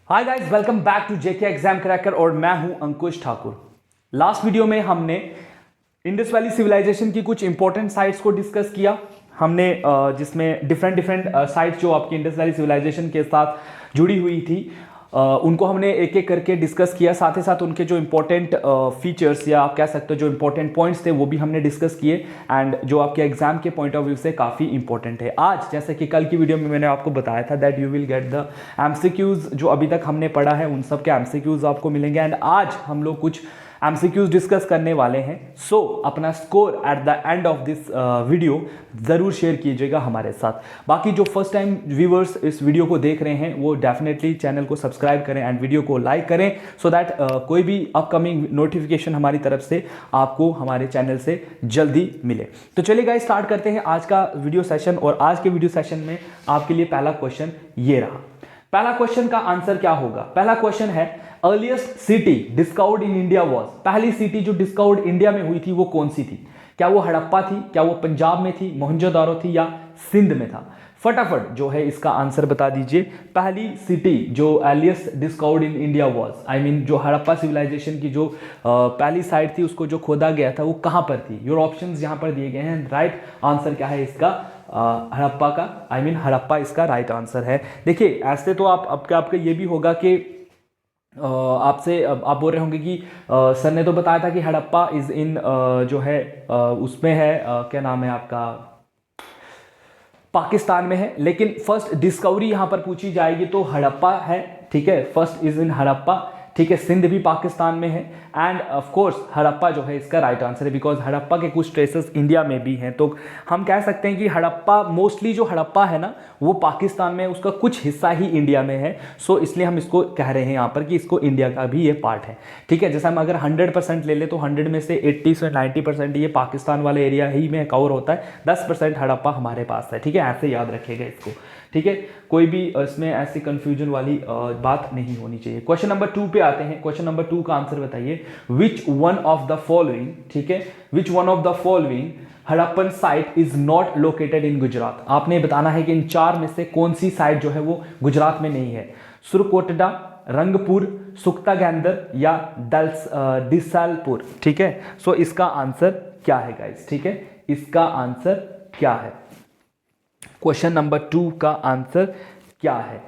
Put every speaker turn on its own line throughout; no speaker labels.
Hi guys, welcome back to JK exam cracker और मैं हूं अंकुश ठाकुर। लास्ट वीडियो में हमने इंडस वैली सिविलाइजेशन की कुछ इंपॉर्टेंट साइट्स को डिस्कस किया। हमने जिसमें डिफरेंट साइट्स जो आपकी इंडस वैली सिविलाइजेशन के साथ जुड़ी हुई थी उनको हमने एक एक करके डिस्कस किया। साथ ही साथ उनके जो इंपॉर्टेंट फीचर्स या आप कह सकते हो जो इंपॉर्टेंट पॉइंट्स थे वो भी हमने डिस्कस किए एंड जो आपके एग्जाम के पॉइंट ऑफ व्यू से काफ़ी इंपॉर्टेंट है। आज जैसे कि कल की वीडियो में मैंने आपको बताया था that you will get the MCQs जो अभी तक हमने पढ़ा है उन सब के एमसीक्यूज आपको मिलेंगे एंड आज हम लोग कुछ एमसीक्यूज डिस्कस करने वाले हैं। सो अपना score at the end of this video जरूर शेयर कीजिएगा हमारे साथ। बाकी जो फर्स्ट टाइम व्यूवर्स इस वीडियो को देख रहे हैं वो डेफिनेटली चैनल को सब्सक्राइब करें एंड वीडियो को लाइक करें सो दैट कोई भी अपकमिंग नोटिफिकेशन हमारी तरफ से आपको हमारे चैनल से जल्दी मिले। तो चलिए गाइस स्टार्ट करते हैं आज का वीडियो सेशन। और आज के वीडियो सेशन में आपके लिए पहला क्वेश्चन ये रहा। पहला क्वेश्चन का आंसर क्या होगा? पहला क्वेश्चन है earliest city discovered in India was. पहली सिटी जो डिस्कवर्ड इंडिया में हुई थी वो कौन सी थी? क्या वो हड़प्पा थी, क्या वो पंजाब में थी, मोहनजोदारो थी या सिंध में था? फटाफट जो है इसका आंसर बता दीजिए। पहली सिटी जो earliest discovered in India was, I mean जो हड़प्पा सिविलाइजेशन की जो पहली साइट थी उसको जो खोदा गया था वो कहां पर थी? योर ऑप्शंस यहां पर दिए गए हैं। राइट आंसर क्या है इसका? हड़प्पा का, आई मीन हड़प्पा इसका राइट आंसर है। देखिए ऐसे तो आपका ये भी होगा कि आपसे आप बोल रहे होंगे कि सर ने तो बताया था कि हड़प्पा इज इन जो है उसमें है क्या नाम है आपका, पाकिस्तान में है। लेकिन फर्स्ट डिस्कवरी यहां पर पूछी जाएगी तो हड़प्पा है, ठीक है। फर्स्ट इज इन हड़प्पा, ठीक है। सिंध भी पाकिस्तान में है एंड ऑफ कोर्स हड़प्पा जो है इसका राइट आंसर है बिकॉज हड़प्पा के कुछ ट्रेसेस इंडिया में भी हैं। तो हम कह सकते हैं कि हड़प्पा मोस्टली जो हड़प्पा है ना वो पाकिस्तान में, उसका कुछ हिस्सा ही इंडिया में है। सो इसलिए हम इसको कह रहे हैं यहाँ पर कि इसको इंडिया का भी ये पार्ट है, ठीक है। जैसे हम अगर 100% ले ले तो 100 में से 80 से 90% ये पाकिस्तान वाले एरिया ही में कवर होता है, 10% हड़प्पा हमारे पास है, ठीक है। ऐसे याद रखिएगा इसको, ठीक है। कोई भी इसमें ऐसी कंफ्यूजन वाली बात नहीं होनी चाहिए। क्वेश्चन नंबर 2 पे आते हैं। क्वेश्चन नंबर 2 का आंसर बताइए। विच वन ऑफ द फॉलोइंग, ठीक है, which one of the following Harappan site is not located in Gujarat. आपने बताना है कि इन चार में से कौन सी साइट जो है वो गुजरात में नहीं है। सुरकोटडा, रंगपुर, सुक्तागेंदर या डिसालपुर, ठीक है। सो इसका आंसर क्या है गाइस? ठीक है, इसका आंसर क्या है? क्वेश्चन नंबर 2 का आंसर क्या है?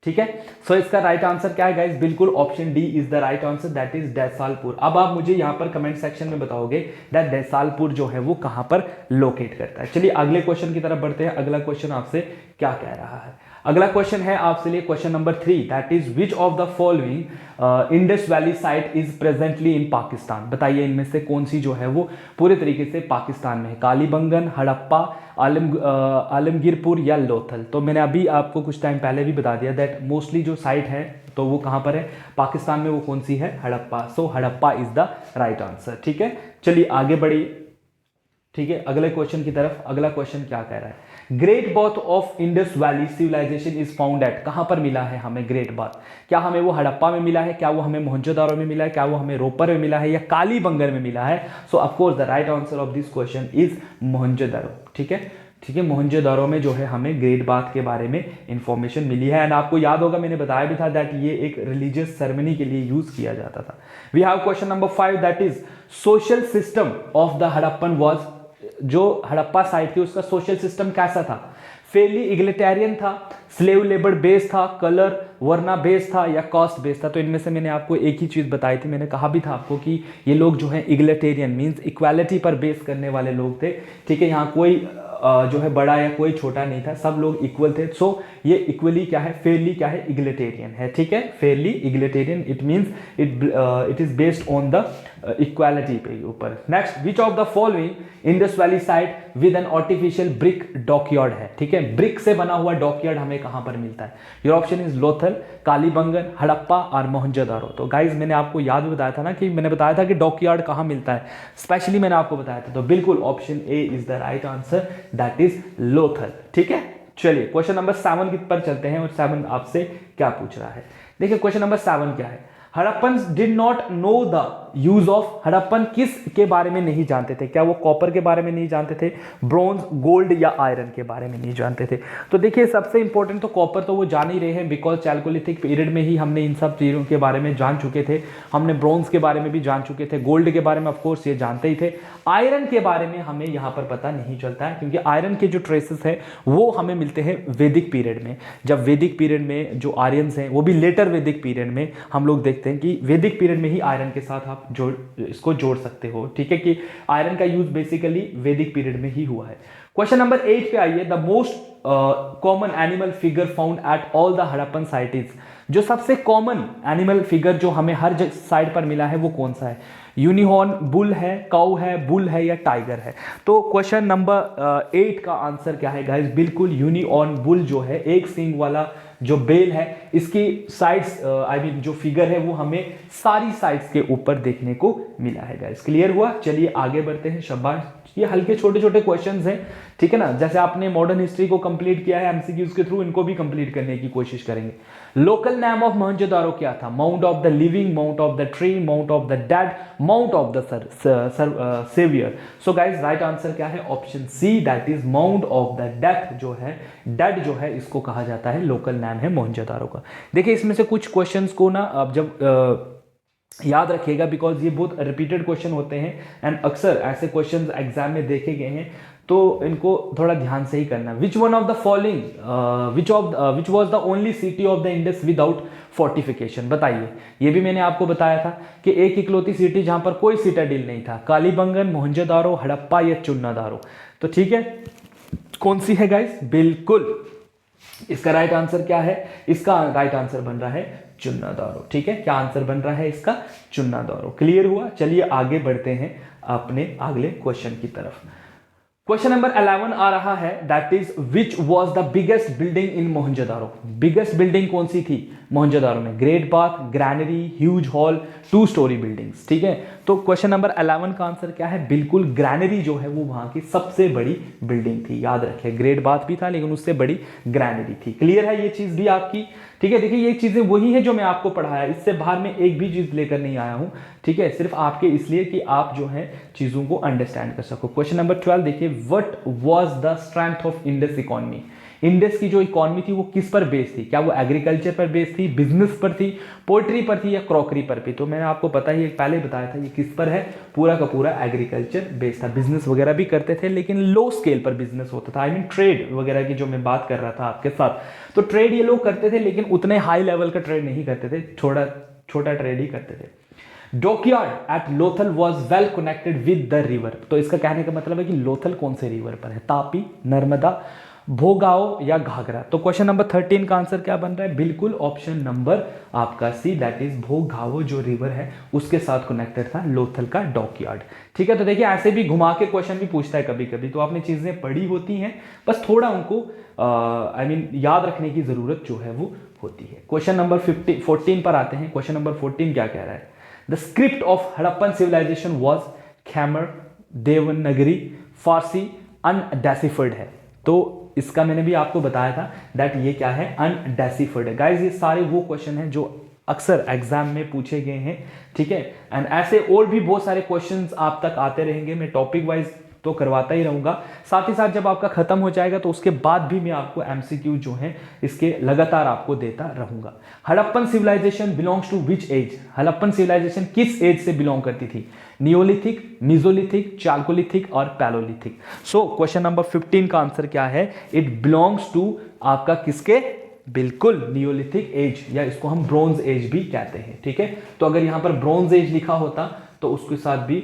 ठीक है। सो इसका राइट आंसर क्या है गाइस? बिल्कुल option D is the right answer, that is Desalpur. अब आप मुझे यहां पर कमेंट सेक्शन में बताओगे दैट देसालपुर जो है वो कहां पर लोकेट करता है। चलिए अगले क्वेश्चन की तरफ बढ़ते हैं। अगला क्वेश्चन आपसे क्या कह रहा है? अगला क्वेश्चन है आपसे लिए question number 3, that is which of the following Indus valley site is presently in Pakistan. बताइए इनमें से कौन सी जो है वो पूरे तरीके से पाकिस्तान में है? कालीबंगन, हड़प्पा, आलमगीरपुर या लोथल। तो मैंने अभी आपको कुछ टाइम पहले भी बता दिया दैट मोस्टली जो साइट है तो वो कहां पर है? पाकिस्तान में। वो कौन सी है? Harappa. So Harappa is the right answer, ठीक है। चलिए आगे बढ़िए, ठीक है, अगले क्वेश्चन की तरफ। अगला क्वेश्चन क्या कह रहा है? Great bath of Indus valley civilisation is found at. कहां पर मिला है हमें ग्रेट बाथ? क्या हमें वो हड़प्पा में मिला है, क्या वो हमें मोहनजोदारो में मिला है, क्या वो हमें रोपर में मिला है या कालीबंगन में मिला है? सो of course the right answer of this question is Mohenjodaro, ठीक है, ठीक है। मोहनजोदारो में जो है हमें ग्रेट बाथ के बारे में इंफॉर्मेशन मिली है एंड आपको याद होगा मैंने बताया भी था दैट ये एक रिलीजियस सेरेमनी के लिए यूज किया जाता था। We have question number 5, that is social system of the Harappan was. जो हड़प्पा साइट थी उसका सोशल सिस्टम कैसा था? फेयरली इगलिटेरियन था, स्लेव लेबर बेस्ड था, कलर वर्ना बेस्ड था या कास्ट बेस्ड था? तो इनमें से मैंने आपको एक ही चीज बताई थी। मैंने कहा भी था आपको कि ये लोग जो है इगलिटेरियन मींस इक्वालिटी पर बेस करने वाले लोग थे, ठीक है। यहाँ कोई जो है बड़ा या कोई छोटा नहीं था, सब लोग इक्वल थे। सो ये इक्वली क्या है? फेयरली क्या है? इगलिटेरियन है, ठीक है। Fairly egalitarian it means it is based on the equality पे ऊपर। Next, which of the following Indus valley site with an artificial brick dockyard है? ठीक है, ब्रिक से बना हुआ डॉकयार्ड हमें कहां पर मिलता है? Your option is Lothal, Kalibangan, Harappa और मोहनजोदारो। तो गाइज मैंने आपको याद बताया था ना कि मैंने बताया था कि डॉकयार्ड कहां मिलता है, स्पेशली मैंने आपको बताया था। तो बिल्कुल option A is the right answer, that is Lothal, ठीक है। चलिए क्वेश्चन नंबर 7 पर चलते हैं और 7 आपसे क्या पूछ रहा है? देखिए क्वेश्चन नंबर 7 क्या है? Harappans did not know the use of Harappan किस के बारे में नहीं जानते थे? क्या वो कॉपर के बारे में नहीं जानते थे, ब्रॉन्ज, गोल्ड या आयरन के बारे में नहीं जानते थे? तो देखिए सबसे इंपॉर्टेंट तो कॉपर तो वो जान ही रहे हैं, बिकॉज चैल्कोलिथिक पीरियड में ही हमने इन सब चीज़ों के बारे में जान चुके थे। हमने ब्रॉन्ज के बारे में भी जान चुके थे, गोल्ड के बारे में ऑफकोर्स ये जानते ही थे। आयरन के बारे में हमें यहाँ पर पता नहीं चलता है, क्योंकि आयरन के जो ट्रेसेस है वो हमें मिलते हैं वैदिक पीरियड में। जब वैदिक पीरियड में जो आर्यंस हैं, वो भी लेटर वैदिक पीरियड में, हम लोग देखते हैं कि वैदिक पीरियड में ही आयरन के साथ आप इसको जोड़ सकते हो, ठीक है, कि आयरन का यूज बेसिकली वैदिक पीरियड में ही हुआ है। क्वेश्चन नंबर 8 पे आइए, the most common animal figure found at all the Harappan sites. जो सबसे कॉमन एनिमल फिगर जो हमें हर साइड पर मिला है वो कौन सा है? यूनिहॉर्न बुल है, काऊ है, बुल है या टाइगर है? तो क्वेश्चन नंबर 8 का आंसर क्या है गाइस? बिल्कुल यूनिहॉर्न बुल जो है, एक सींग वाला जो बेल है, इसकी साइड्स जो फिगर है वो हमें सारी साइड्स के ऊपर देखने को मिला है गाइस। क्लियर हुआ? चलिए आगे बढ़ते हैं। शाबाश, ये हल्के छोटे छोटे क्वेश्चंस हैं, ठीक है ना। जैसे आपने मॉडर्न हिस्ट्री को कंप्लीट किया है एमसीक्यूज के थ्रू, इनको भी कंप्लीट करने की कोशिश करेंगे। लोकल नेम ऑफ मोहनजोदारो क्या था? Mount of the living, mount of the tree, mount of the dead, mount of the saviour. So guys right answer क्या है? Option C, that is mount of the death जो है, dead जो है, इसको कहा जाता है, लोकल नेम है मोहनजोदारो का। देखिए इसमें से कुछ क्वेश्चंस को ना आप जब याद रखिएगा, बिकॉज ये बहुत रिपीटेड क्वेश्चन होते हैं एंड अक्सर ऐसे क्वेश्चंस एग्जाम में देखे गए हैं, तो इनको थोड़ा ध्यान से ही करना। विच one of the following which was the only city of the Indus without fortification? बताइए। ये भी मैंने आपको बताया था कि एक इकलौती सिटी जहां पर कोई सिटाडिल नहीं था, कालीबंगन, मोहनजोदारो, हड़प्पा या चुन्नादारो। तो ठीक है, कौन सी है गाइस? बिल्कुल इसका राइट आंसर क्या है? इसका राइट आंसर बन रहा है चुन्नादारो। ठीक है, क्या आंसर बन रहा है इसका? चुन्नादारो। क्लियर हुआ? चलिए आगे बढ़ते हैं अपने अगले क्वेश्चन की तरफ। क्वेश्चन नंबर 11 आ रहा है, that is which was the biggest building in Mohenjodaro? Biggest building कौन सी थी मोहनजोदारो में? Great bath, granary, huge hall, 2 story buildings. ठीक है, तो क्वेश्चन नंबर 11 का आंसर क्या है? बिल्कुल ग्रैनरी जो है वो वहां की सबसे बड़ी बिल्डिंग थी। याद रखिए, ग्रेट बाथ भी था लेकिन उससे बड़ी ग्रैनरी थी। क्लियर है ये चीज भी आपकी? ठीक है, देखिए ये चीजें वही है जो मैं आपको पढ़ाया, इससे बाहर में एक भी चीज लेकर नहीं आया हूं। ठीक है, सिर्फ आपके इसलिए कि आप जो है चीजों को अंडरस्टैंड कर सको। क्वेश्चन नंबर 12 देखिए, what was the strength of Indus economy? Indus की जो इकोनॉमी थी वो किस पर बेस थी? क्या वो एग्रीकल्चर पर बेस थी, बिजनेस पर थी, पोल्ट्री पर थी या क्रॉकरी पर थी? तो मैंने आपको पता ही पहले बताया था ये किस पर है, पूरा का पूरा एग्रीकल्चर बेस था। बिजनेस वगैरह भी करते थे लेकिन लो स्केल पर बिजनेस होता था, आई मीन ट्रेड वगैरह की जो मैं बात कर रहा था आपके साथ, तो ट्रेड ये लोग करते थे लेकिन उतने हाई लेवल का ट्रेड नहीं करते थे, छोटा छोटा ट्रेड ही करते थे। Dockyard at Lothal was well connected with the river. तो इसका कहने का मतलब है कि लोथल कौन से रिवर पर है? तापी, नर्मदा, भोगाओ या घाघरा? तो क्वेश्चन नंबर 13 का आंसर क्या बन रहा है? बिल्कुल ऑप्शन नंबर आपका सी, दैट इज भोगाओ जो रिवर है उसके साथ कनेक्टेड था लोथल का डॉकयार्ड। ठीक है, तो देखिए ऐसे भी घुमा के क्वेश्चन भी पूछता है कभी कभी, तो आपने चीजें पढ़ी होती हैं, बस थोड़ा उनको याद रखने की जरूरत जो है वो होती है। क्वेश्चन नंबर 14 पर आते हैं। क्वेश्चन नंबर 14 क्या कह रहा है? The script of Harappan civilization was Khmer, Devanagari, Farsi, undeciphered है। तो इसका मैंने भी आपको बताया था दैट ये क्या है? अनडेसिफर्ड है। गाइज ये सारे वो क्वेश्चन हैं जो अक्सर एग्जाम में पूछे गए हैं। ठीक है, एंड ऐसे और भी बहुत सारे क्वेश्चंस आप तक आते रहेंगे, मैं टॉपिक वाइज तो करवाता ही रहूंगा, साथ ही साथ जब आपका खत्म हो जाएगा तो उसके बाद भी मैं आपको एमसीक्यू जो है इसके लगातार आपको देता रहूंगा। Harappan civilisation belongs to which age? Harappan civilisation किस एज से बिलोंग करती थी? नियोलिथिक, मीजोलिथिक, चाल्कोलिथिक और पैलोलिथिक? सो क्वेश्चन नंबर 15 का आंसर क्या है? इट बिलोंग्स टू आपका किसके? बिल्कुल नियोलिथिक एज, या इसको हम ब्रोंज एज भी कहते हैं। ठीक है, तो अगर यहां पर ब्रोंज एज लिखा होता तो उसके साथ भी,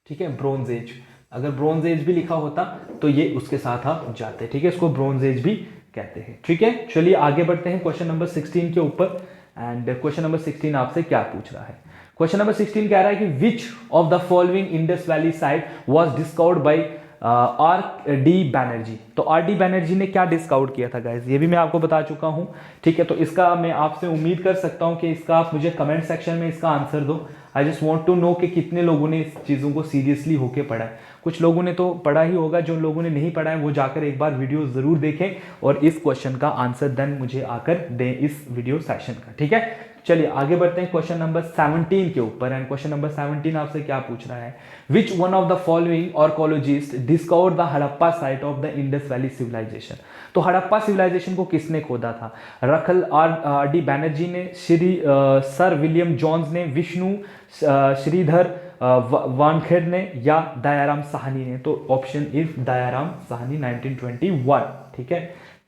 ठीक है, ब्रोंज एज, अगर ब्रोंज एज भी लिखा होता तो ये उसके साथ आप जाते। ठीक है, इसको ब्रोंज एज भी कहते हैं। ठीक है, चलिए आगे बढ़ते हैं क्वेश्चन नंबर 16 के ऊपर। एंड क्वेश्चन नंबर 16 आपसे क्या पूछ रहा है? क्वेश्चन नंबर 16 कह रहा है कि विच of the following Indus valley site was discovered by R.D. Banerjee? तो R.D. बैनर्जी ने क्या डिस्काउट किया था गाइज? ये भी मैं आपको बता चुका हूं। ठीक है, तो इसका मैं आपसे उम्मीद कर सकता हूं कि इसका आप मुझे कमेंट सेक्शन में इसका आंसर दो। I just want to know कि कितने लोगों ने इस चीज़ों को सीरियसली होके पढ़ा है। कुछ लोगों ने तो पढ़ा ही होगा, जो लोगों ने नहीं पढ़ा है वो जाकर एक बार वीडियो ज़रूर देखें और इस क्वेश्चन का आंसर देन मुझे आकर दें इस वीडियो सेशन का। ठीक है, चलिए आगे बढ़ते हैं क्वेश्चन नंबर 17 के ऊपर। एंड क्वेश्चन नंबर 17 आपसे क्या पूछ रहा है, which one of the following archaeologist discover the Harappa site of the Indus valley civilisation. तो हड़प्पा सिविलाइजेशन को किसने खोदा था? रखल आर डी बैनर्जी ने, श्री सर विलियम जॉन्स ने, विष्णु श्रीधर वानखेड़ ने, या दयाराम साहनी ने? तो ऑप्शन इज दयाराम साहनी 1921। ठीक है,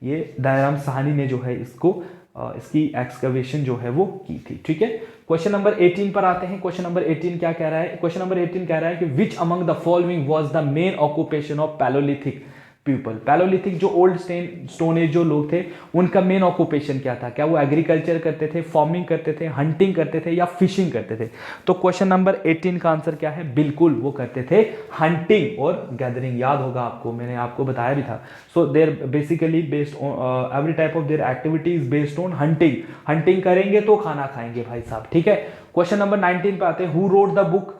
ये दयाराम साहनी ने जो है इसको इसकी एक्सकवेशन जो है वो की थी। ठीक है, क्वेश्चन नंबर 18 पर आते हैं। क्वेश्चन नंबर 18 क्या कह रहा है? क्वेश्चन नंबर 18 कह रहा है कि which among the following was the main occupation of palaeolithic people. Palaeolithic जो ओल्ड स्टोन एज जो लोग थे उनका मेन ऑक्यूपेशन क्या था? क्या वो एग्रीकल्चर करते थे, फार्मिंग करते थे, हंटिंग करते थे, या फिशिंग करते थे? तो क्वेश्चन नंबर 18 का आंसर क्या है? बिल्कुल वो करते थे हंटिंग और गैदरिंग। याद होगा आपको, मैंने आपको बताया भी था। So they're basically based on every type of their activities based on hunting. Hunting करेंगे तो खाना खाएंगे भाई साहब। ठीक है, क्वेश्चन नंबर 19 पे आते हैं। Who wrote the book?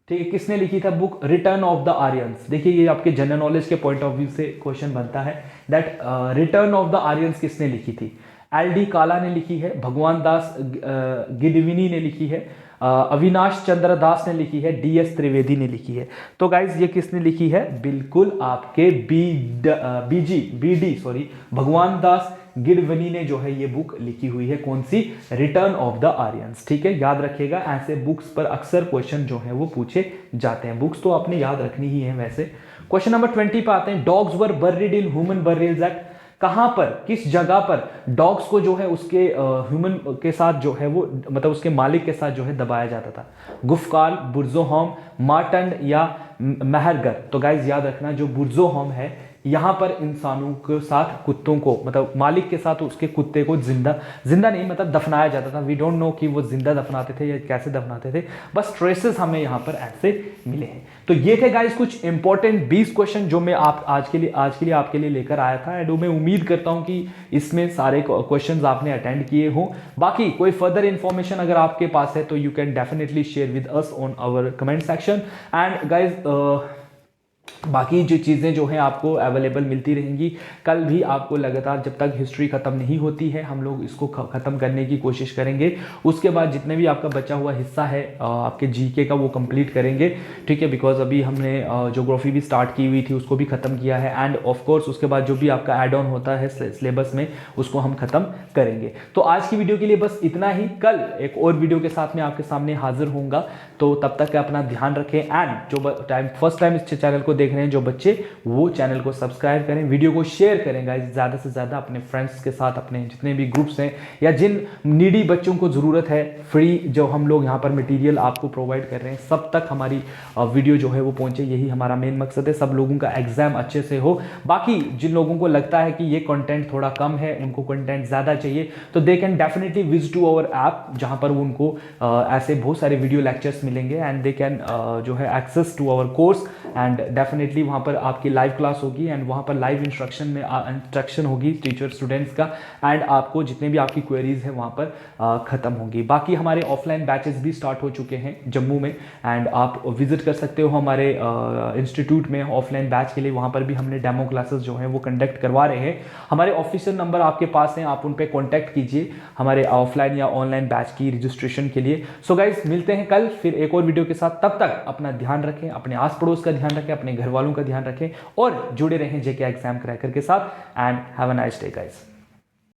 ठीक है, किसने लिखी था book return of the Aryans? देखिए ये आपके जनरल नॉलेज के पॉइंट ऑफ व्यू से क्वेश्चन बनता है that return of the Aryans किसने लिखी थी? एल डी काला ने लिखी है, भगवान दास गिडविनी ने लिखी है, अविनाश चंद्र दास ने लिखी है, डी एस त्रिवेदी ने लिखी है। तो गाइज ये किसने लिखी है? बिल्कुल आपके भगवान दास गिडविनी ने जो है ये बुक लिखी हुई है। कौन सी? Return of the Aryans. ठीक है, याद रखिएगा, ऐसे बुक्स पर अक्सर क्वेश्चन जो है वो पूछे जाते हैं। बुक्स तो आपने याद रखनी ही है वैसे। क्वेश्चन नंबर 20 पे आते हैं। Dogs were buried in human burials act. कहां पर, किस जगह पर डॉग्स को जो है उसके ह्यूमन के साथ जो है वो मतलब उसके मालिक के साथ जो है दबाया जाता था? गुफकाल, बुर्जोहोम, मार्टंड या महरगर? तो गाइज याद रखना, जो बुर्जोहोम है यहां पर इंसानों के साथ कुत्तों को मतलब मालिक के साथ उसके कुत्ते को जिंदा नहीं मतलब दफनाया जाता था। वी डोंट नो कि वो जिंदा दफनाते थे या कैसे दफनाते थे, बस ट्रेसेस हमें यहां पर ऐसे मिले हैं। तो ये थे गाइस कुछ इंपॉर्टेंट 20 क्वेश्चन जो मैं आज के लिए आपके लिए लेकर आया था। एंड मैं उम्मीद करता हूं कि इसमें सारे क्वेश्चंस आपने अटेंड किए हों। बाकी कोई फर्दर इंफॉर्मेशन अगर आपके पास है तो you can definitely share with us on our comment section. And guys बाकी जो चीज़ें जो हैं आपको अवेलेबल मिलती रहेंगी। कल भी आपको लगातार जब तक हिस्ट्री ख़त्म नहीं होती है हम लोग इसको ख़त्म करने की कोशिश करेंगे। उसके बाद जितने भी आपका बचा हुआ हिस्सा है आपके जीके का वो कंप्लीट करेंगे। ठीक है, बिकॉज अभी हमने ज्योग्राफी भी स्टार्ट की हुई थी, उसको भी ख़त्म किया है। एंड ऑफ कोर्स उसके बाद जो भी आपका एड ऑन होता है सिलेबस में उसको हम ख़त्म करेंगे। तो आज की वीडियो के लिए बस इतना ही। कल एक और वीडियो के साथ मैं आपके सामने हाजिर होऊंगा। तो तब तक अपना ध्यान रखें। एंड जो फर्स्ट टाइम इस चैनल को देख रहे हैं जो बच्चे, वो चैनल को सब्सक्राइब करें, वीडियो को शेयर करें गाइस ज़्यादा से ज़्यादा अपने फ्रेंड्स के साथ, अपने जितने भी ग्रुप्स हैं या जिन नीडी बच्चों को ज़रूरत है। फ्री जो हम लोग यहाँ पर मटेरियल आपको प्रोवाइड कर रहे हैं सब तक हमारी वीडियो जो है वो पहुँचे, यही हमारा मेन मकसद है। सब लोगों का एग्जाम अच्छे से हो। बाकी जिन लोगों को लगता है कि ये कंटेंट थोड़ा कम है, उनको कंटेंट ज़्यादा चाहिए, तो they can definitely visit to our app, जहाँ पर उनको ऐसे बहुत सारे वीडियो लेक्चर्स मिलेंगे। एंड दे कैन जो है access to our course. And definitely वहाँ पर आपकी लाइव क्लास होगी एंड वहाँ पर लाइव इंस्ट्रक्शन होगी टीचर स्टूडेंट्स का। एंड आपको जितने भी आपकी क्वेरीज हैं वहाँ पर ख़त्म होंगी। बाकी हमारे ऑफलाइन बैचेस भी स्टार्ट हो चुके हैं जम्मू में। एंड आप विजिट कर सकते हो हमारे इंस्टीट्यूट में ऑफलाइन बैच के लिए। वहाँ पर भी हमने डेमो क्लासेस जो हैं वो कंडक्ट करवा रहे हैं। हमारे ऑफिशियल नंबर आपके पास हैं, आप उन पर कॉन्टैक्ट कीजिए हमारे ऑफलाइन या ऑनलाइन बैच की रजिस्ट्रेशन के लिए। सो गाइज मिलते हैं कल फिर एक और वीडियो के साथ। तब तक अपना ध्यान रखें, अपने आस पड़ोस का ध्यान रखें, अपने घर वालों का ध्यान रखें और जुड़े रहें जेके एग्जाम क्रैकर के साथ। And have a nice day guys.